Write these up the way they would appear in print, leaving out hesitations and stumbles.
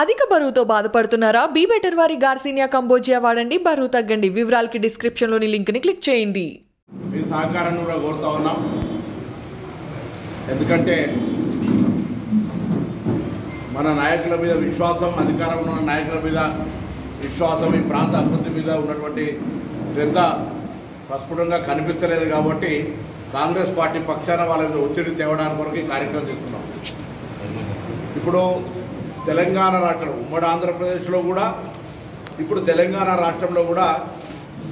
అధిక బరువుతో బాధపడుతున్నారా? బీ బెటర్ వారి గార్సినియా కంబోజియా వాడండి, బరువు తగ్గండి. వివరాలకి డిస్క్రిప్షన్ లోని లింక్ ని క్లిక్ చేయండి. మీ సహకారాన్ని కూడా కోరుతా ఉన్నాం. ఎందుకంటే మన నాయకుల మీద విశ్వాసం, అధికారంలో ఉన్న నాయకుల మీద విశ్వాసం, ఈ ప్రాంత అభివృద్ధి మీద ఉన్నటువంటి శ్రద్ధ ప్రస్ఫుటంగా కనిపించలేదు. కాబట్టి కాంగ్రెస్ పార్టీ పక్షాన వాళ్ళ మీద ఒత్తిడి తేవడానికి కొరకు ఈ కార్యక్రమం తీసుకున్నాం. ఇప్పుడు తెలంగాణ రాష్ట్రం, ఉమ్మడి ఆంధ్రప్రదేశ్లో కూడా, ఇప్పుడు తెలంగాణ రాష్ట్రంలో కూడా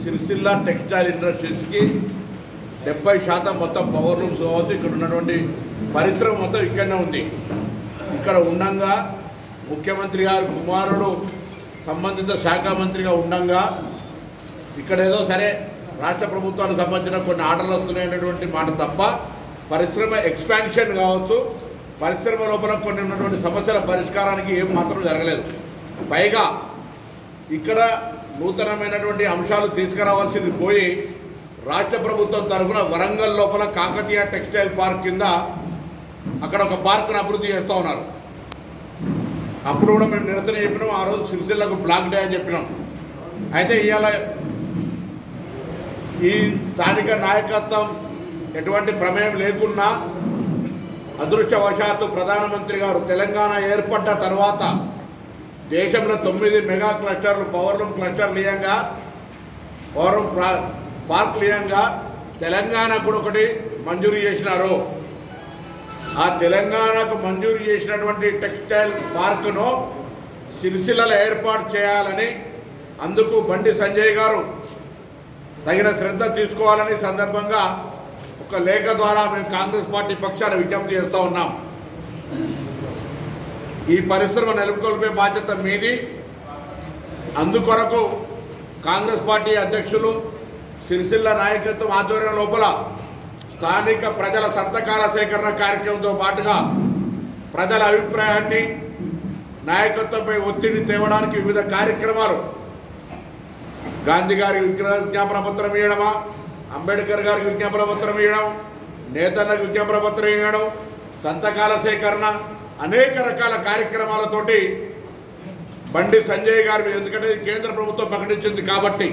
సిరిసిల్ల టెక్స్టైల్ ఇండస్ట్రీస్కి 70% మొత్తం పవర్ లూమ్స్ కావచ్చు, ఇక్కడ ఉన్నటువంటి పరిశ్రమ మొత్తం ఇక్కడనే ఉంది. ఇక్కడ ఉండంగా ముఖ్యమంత్రి గారు కుమారుడు సంబంధిత శాఖ మంత్రిగా ఉండంగా ఇక్కడ ఏదో సరే రాష్ట్ర ప్రభుత్వానికి సంబంధించిన కొన్ని ఆర్డర్లు వస్తున్నాయనేటువంటి మాట తప్ప పరిశ్రమ ఎక్స్పాన్షన్ కావచ్చు, పరిశ్రమ లోపల కొన్ని ఉన్నటువంటి సమస్యల పరిష్కారానికి ఏం మాత్రం జరగలేదు. పైగా ఇక్కడ నూతనమైనటువంటి అంశాలు తీసుకురావాల్సింది పోయి రాష్ట్ర ప్రభుత్వం తరఫున వరంగల్ లోపల కాకతీయ టెక్స్టైల్ పార్క్ కింద అక్కడ ఒక పార్కును అభివృద్ధి చేస్తూ ఉన్నారు. అప్పుడు కూడా మేము నిరసన చెప్పినాం. ఆ రోజు సిరిసిల్లకు బ్లాక్ డే అని చెప్పినాం. అయితే ఇవాళ ఈ స్థానిక నాయకత్వం ఎటువంటి ప్రమేయం లేకున్నా అదృష్టవశాత్తు ప్రధానమంత్రి గారు తెలంగాణ ఏర్పడ్డ తర్వాత దేశంలో 9 మెగా క్లస్టర్లు, పవర్ లూమ్ క్లస్టర్లు ఇయంగా, పవర్ లూమ్ పార్క్లు ఇయంగా తెలంగాణకు కూడా ఒకటి మంజూరు చేసినారు. ఆ తెలంగాణకు మంజూరు చేసినటువంటి టెక్స్టైల్ పార్కును సిరిసిల్లలో ఏర్పాటు చేయాలని, అందుకు బండి సంజయ్ గారు తగిన శ్రద్ధ తీసుకోవాలని సందర్భంగా ఒక లేఖ ద్వారా మేము కాంగ్రెస్ పార్టీ పక్షాన విజ్ఞప్తి చేస్తూ ఉన్నాం. ఈ పరిశ్రమ నెలకొల్పే బాధ్యత మీది. అందుకొరకు కాంగ్రెస్ పార్టీ అధ్యక్షులు సిరిసిల్ల నాయకత్వం ఆధ్వర్యం లోపల స్థానిక ప్రజల సంతకాల సేకరణ కార్యక్రమంతో పాటుగా ప్రజల అభిప్రాయాన్ని, నాయకత్వంపై ఒత్తిడి తేవడానికి వివిధ కార్యక్రమాలు, గాంధీ గారికి విజ్ఞాపన పత్రం ఇవ్వడమా, అంబేద్కర్ గారికి విజ్ఞాపన పత్రం ఇవ్వడం, నేతన్నకు విజ్ఞాపన పత్రం ఇవ్వడం, సంతకాల సేకరణ, అనేక రకాల కార్యక్రమాలతోటి బండి సంజయ్ గారి మీద, ఎందుకంటే కేంద్ర ప్రభుత్వం ప్రకటించింది కాబట్టి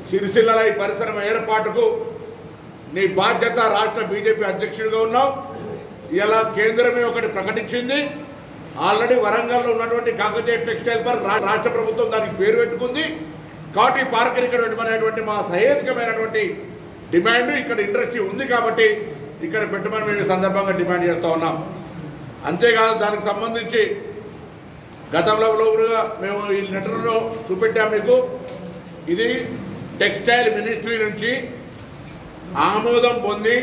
సిరిసిల్లలో ఈ పరిశ్రమ ఏర్పాటుకు నీ బాధ్యత. రాష్ట్ర బీజేపీ అధ్యక్షుడిగా ఉన్నావు. ఇలా కేంద్రమే ఒకటి ప్రకటించింది. ఆల్రెడీ వరంగల్లో ఉన్నటువంటి కాకతీయ టెక్స్టైల్ పార్క్ రాష్ట్ర ప్రభుత్వం దానికి పేరు పెట్టుకుంది. కాబట్టి ఈ పార్క్ ఇక్కడ పెట్టమనేటువంటి మా సహేతుకమైనటువంటి డిమాండ్, ఇక్కడ ఇండస్ట్రీ ఉంది కాబట్టి ఇక్కడ పెట్టమని మేము ఈ సందర్భంగా డిమాండ్ చేస్తూ ఉన్నాం. అంతేకాదు దానికి సంబంధించి గతంలో మేము ఈ లెటర్లో చూపెట్టాం మీకు. ఇది టెక్స్టైల్ మినిస్ట్రీ నుంచి ఆమోదం పొంది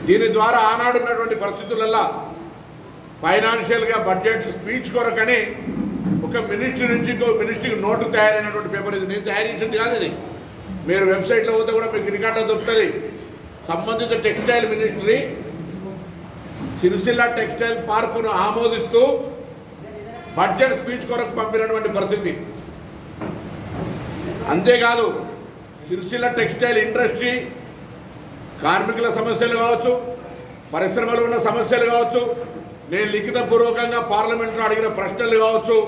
దీని ద్వారా ఆనాడున్నటువంటి పరిస్థితులలో ఫైనాన్షియల్గా బడ్జెట్ స్పీచ్ కొరకని ఒక మినిస్ట్రీ నుంచి ఇంకో మినిస్ట్రీకి నోటు తయారైనటువంటి పేపర్. ఇది నేను తయారు చేసింది కాదు. ఇది మీరు వెబ్సైట్లో పోతే కూడా మీకు రికార్డులో దొరుకుతుంది. సంబంధిత టెక్స్టైల్ మినిస్ట్రీ సిరిసిల్ల టెక్స్టైల్ పార్కును ఆమోదిస్తూ బడ్జెట్ స్పీచ్ కొరకు పంపినటువంటి పరిస్థితి. అంతేకాదు సిరిసిల్ల టెక్స్టైల్ ఇండస్ట్రీ కార్మికుల సమస్యలు కావచ్చు, పరిశ్రమలో ఉన్న సమస్యలు కావచ్చు, నేను లిఖితపూర్వకంగా పార్లమెంట్లో అడిగిన ప్రశ్నలు కావచ్చు,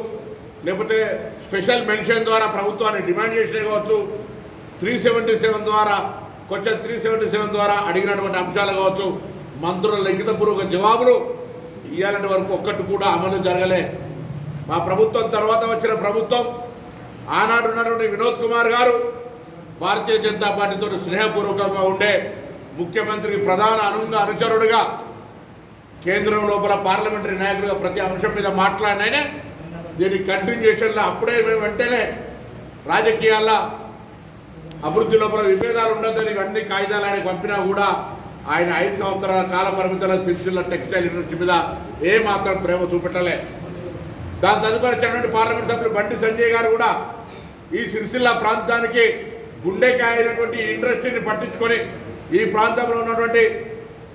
లేకపోతే స్పెషల్ మెన్షన్ ద్వారా ప్రభుత్వాన్ని డిమాండ్ చేసినవి కావచ్చు, 377 ద్వారా కొంచెం 377 ద్వారా అడిగినటువంటి అంశాలు కావచ్చు, మంత్రుల లిఖితపూర్వక జవాబులు ఇవ్వాలంటే వరకు ఒక్కటి కూడా అమలు జరగలే. మా ప్రభుత్వం తర్వాత వచ్చిన ప్రభుత్వం, ఆనాడు ఉన్నటువంటి వినోద్ కుమార్ గారు భారతీయ జనతా పార్టీతో స్నేహపూర్వకంగా ఉండే ముఖ్యమంత్రికి ప్రధాన అనుచరుడుగా, కేంద్రం లోపల పార్లమెంటరీ నాయకుడిగా ప్రతి అంశం మీద మాట్లాడినైనా దీని కంటిన్యూషన్లో అప్పుడే మేము వెంటనే రాజకీయాల్లో అభివృద్ధి లోపల విభేదాలు ఉండదని అన్ని కాగితాలు ఆయన పంపినా కూడా ఆయన 5 సంవత్సరాల కాల పరిమితుల సిరిసిల్ల టెక్స్టైల్ ఇండస్ట్రీ మీద ఏమాత్రం ప్రేమ చూపెట్టలే. దాని తదుపరి వచ్చినటువంటి పార్లమెంట్ సభ్యులు బండి సంజయ్ గారు కూడా ఈ సిరిసిల్ల ప్రాంతానికి గుండెకాయ అయినటువంటి ఇండస్ట్రీని పట్టించుకొని ఈ ప్రాంతంలో ఉన్నటువంటి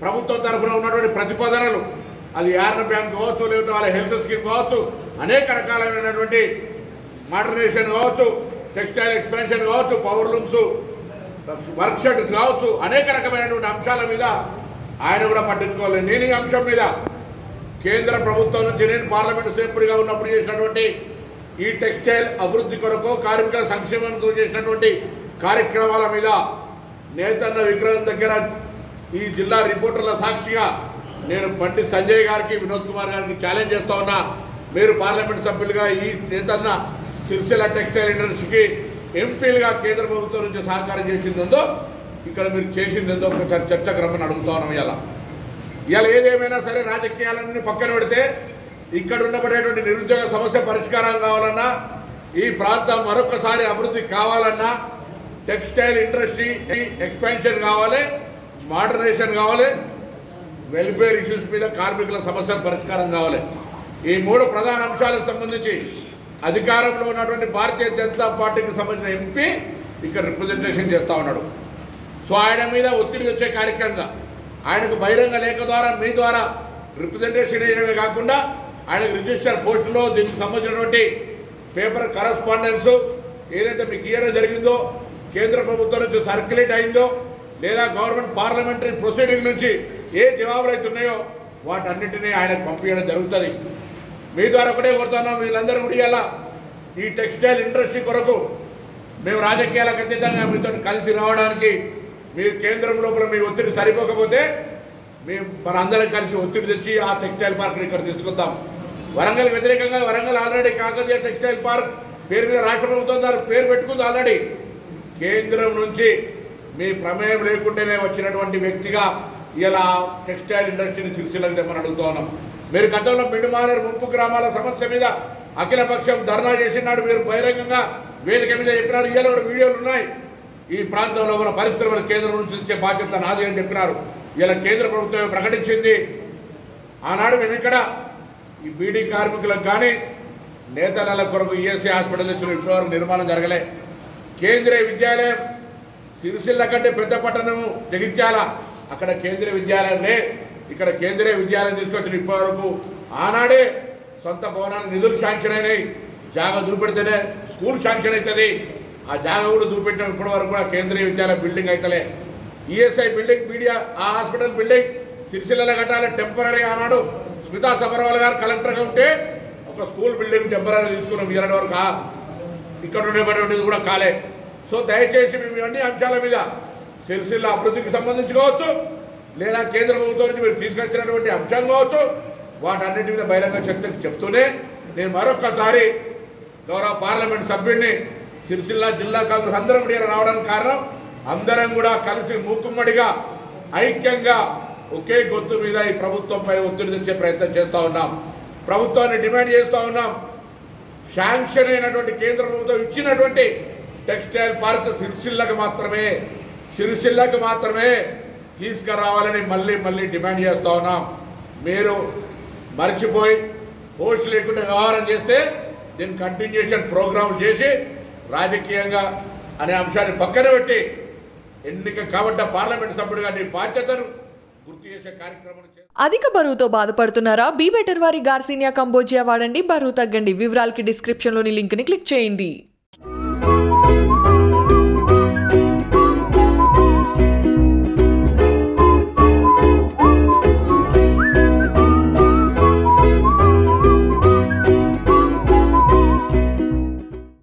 ప్రభుత్వం తరఫున ఉన్నటువంటి ప్రతిపాదనలు, అది యార్న బ్యాంక్ కావచ్చు, లేకపోతే వాళ్ళ హెల్త్ స్కీమ్ కావచ్చు, అనేక రకాలైనటువంటి మోడర్నైజేషన్ కావచ్చు, టెక్స్టైల్ ఎక్స్పాన్షన్ కావచ్చు, పవర్ లూమ్స్ వర్క్ షెడ్స్ కావచ్చు, అనేక రకమైనటువంటి అంశాల మీద ఆయన కూడా పట్టించుకోలేదు. నేను ఈ అంశం మీద కేంద్ర ప్రభుత్వం నుంచి నేను పార్లమెంటు సభ్యుడిగా ఉన్నప్పుడు చేసినటువంటి ఈ టెక్స్టైల్ అభివృద్ధి కొరకు కార్మికుల సంక్షేమం కొరకు చేసినటువంటి కార్యక్రమాల మీద నేతన్న విగ్రహం దగ్గర ఈ జిల్లా రిపోర్టర్ల సాక్షిగా నేను బండి సంజయ్ గారికి వినోద్ కుమార్ గారికి ఛాలెంజ్ చేస్తా ఉన్నా. మీరు పార్లమెంట్ సభ్యులుగా ఈ నేతన్న సిరిసిల్ల టెక్స్టైల్ ఇండస్ట్రీకి ఎంపీలుగా కేంద్ర ప్రభుత్వం నుంచి సహకారం చేసిందో ఇక్కడ మీరు చేసిందేందో ఒకసారి చర్చకు రమ్మని అడుగుతా ఉన్నాం. ఇవాళ ఏదేమైనా సరే రాజకీయాలన్నీ పక్కన పెడితే ఇక్కడ ఉండబడేటువంటి నిరుద్యోగ సమస్య పరిష్కారం కావాలన్నా, ఈ ప్రాంతం మరొకసారి అభివృద్ధి కావాలన్నా, టెక్స్టైల్ ఇండస్ట్రీ ఎక్స్పాన్షన్ కావాలి, మోడర్నైజేషన్ కావాలి, వెల్ఫేర్ ఇష్యూస్ మీద కార్మికుల సమస్యల పరిష్కారం కావాలి. ఈ 3 ప్రధాన అంశాలకు సంబంధించి అధికారంలో ఉన్నటువంటి భారతీయ జనతా పార్టీకి సంబంధించిన ఎంపీ ఇక్కడ రిప్రజెంటేషన్ చేస్తూ ఉన్నాడు. సో ఆయన మీద ఒత్తిడి వచ్చే కార్యక్రమంగా ఆయనకు బహిరంగ లేఖ ద్వారా మీ ద్వారా రిప్రజెంటేషన్ చేయడమే కాకుండా ఆయనకు రిజిస్టర్ పోస్టులో దీనికి సంబంధించినటువంటి పేపర్ కరస్పాండెన్స్ ఏదైతే మీకు ఇవ్వడం జరిగిందో, కేంద్ర ప్రభుత్వం నుంచి సర్క్యులేట్ అయిందో, లేదా గవర్నమెంట్ పార్లమెంటరీ ప్రొసీడింగ్ నుంచి ఏ జవాబులు అయితే ఉన్నాయో వాటన్నింటినీ ఆయనకు పంపించడం జరుగుతుంది. మీ ద్వారా ఒకటే కోరుతున్నాం, వీళ్ళందరూ కూడా ఇలా ఈ టెక్స్టైల్ ఇండస్ట్రీ కొరకు మేము రాజకీయాలకు అతీతంగా మీతో కలిసి రావడానికి మీరు కేంద్రం లోపల మీ ఒత్తిడి సరిపోకపోతే మేము మన అందరం కలిసి ఒత్తిడి తెచ్చి ఆ టెక్స్టైల్ పార్క్ని ఇక్కడ తీసుకుందాం. వరంగల్ వ్యతిరేకంగా Warangal already Kakatiya textile park పేరు మీద రాష్ట్ర ప్రభుత్వం దాని పేరు పెట్టుకుంది. ఆల్రెడీ కేంద్రం నుంచి మీ ప్రమేయం లేకుండానే వచ్చినటువంటి వ్యక్తిగా ఇలా టెక్స్టైల్ ఇండస్ట్రీని సిరిసిల్లకు తెమ్మని అడుగుతూ ఉన్నాం. మీరు గతంలో మిండుమానేరు ముంపు గ్రామాల సమస్య మీద అఖిలపక్షం ధర్నా చేసినాడు, మీరు బహిరంగంగా వేదిక మీద చెప్పినారు. ఇలా కూడా వీడియోలు ఉన్నాయి. ఈ ప్రాంతంలో మన పరిశ్రమలు కేంద్రం నుంచి ఇచ్చే బాధ్యత నాది అని చెప్పినారు. ఇలా కేంద్ర ప్రభుత్వం ప్రకటించింది. ఆనాడు మేము ఇక్కడ ఈ బీడీ కార్మికులకు కానీ నేతల కొరకు ఈఎస్ఐ హాస్పిటల్ తెచ్చిన ఇప్పటివరకు నిర్మాణం జరగలే. కేంద్రీయ విద్యాలయం సిరిసిల్ల కంటే పెద్ద పట్టణం జగిత్యాల, అక్కడ కేంద్రీయ విద్యాలయంలే. ఇక్కడ కేంద్రీయ విద్యాలయం తీసుకొచ్చిన ఇప్పటివరకు ఆనాడే సొంత భవనాన్ని నిధులు శాంక్షన్ అయినాయి. జాగా చూపెడితేనే స్కూల్ శాంక్షన్ అవుతుంది. ఆ జాగా కూడా చూపెట్టిన ఇప్పటివరకు కూడా Kendriya Vidyalaya building అవుతలే. ESI building pedia ఆ హాస్పిటల్ బిల్డింగ్ సిరిసిల్లలో కట్టాలి టెంపరీ. ఆనాడు స్మితా సబర్వాల్ గారు కలెక్టర్గా ఉంటే ఒక స్కూల్ బిల్డింగ్ టెంపరీ తీసుకున్నాం. ఇలాంటి వరకు ఇక్కడ ఉండేటువంటిది కూడా కాలే. సో దయచేసి మేము ఇవన్నీ అంశాల మీద సిరిసిల్ల అభివృద్ధికి సంబంధించి కావచ్చు, లేదా కేంద్ర ప్రభుత్వం నుంచి మీరు తీసుకొచ్చినటువంటి అంశం కావచ్చు, వాటన్నిటి మీద బహిరంగ చర్చకు చెప్తూనే నేను మరొక్కసారి గౌరవ పార్లమెంట్ సభ్యుడిని సిరిసిల్ల జిల్లా కాంగ్రెస్ అందరం కూడా రావడానికి కారణం అందరం కూడా కలిసి మూకుమ్మడిగా ఐక్యంగా ఒకే గొంతు మీద ఈ ప్రభుత్వంపై ఒత్తిడి తెచ్చే ప్రయత్నం చేస్తూ ఉన్నాం. ప్రభుత్వాన్ని డిమాండ్ చేస్తూ ఉన్నాం. శాంక్షన్ అయినటువంటి కేంద్ర ప్రభుత్వం ఇచ్చినటువంటి టెక్స్టైల్ పార్క్ సిరిసిల్లకు మాత్రమే తీసుకురావాలని మళ్ళీ డిమాండ్ చేస్తూ ఉన్నాం. మీరు మర్చిపోయి పోస్ట్ లేకుండా వ్యవహారం చేస్తే దీన్ని కంటిన్యూషన్ ప్రోగ్రాం చేసి రాజకీయంగా అనే అంశాన్ని పక్కన పెట్టి ఎన్నిక కాబట్ట పార్లమెంట్ సభ్యుడిగా నీ బాధ్యతను గుర్తు చేసే కార్యక్రమం. అధిక బరువుతో బాధపడుతున్నారా? బీ బెటర్ వారి గార్సినియా కంబోజియా వాడండి, బరువు తగ్గండి. వివరాలకి డిస్క్రిప్షన్లోని లింక్ని క్లిక్ చేయండి.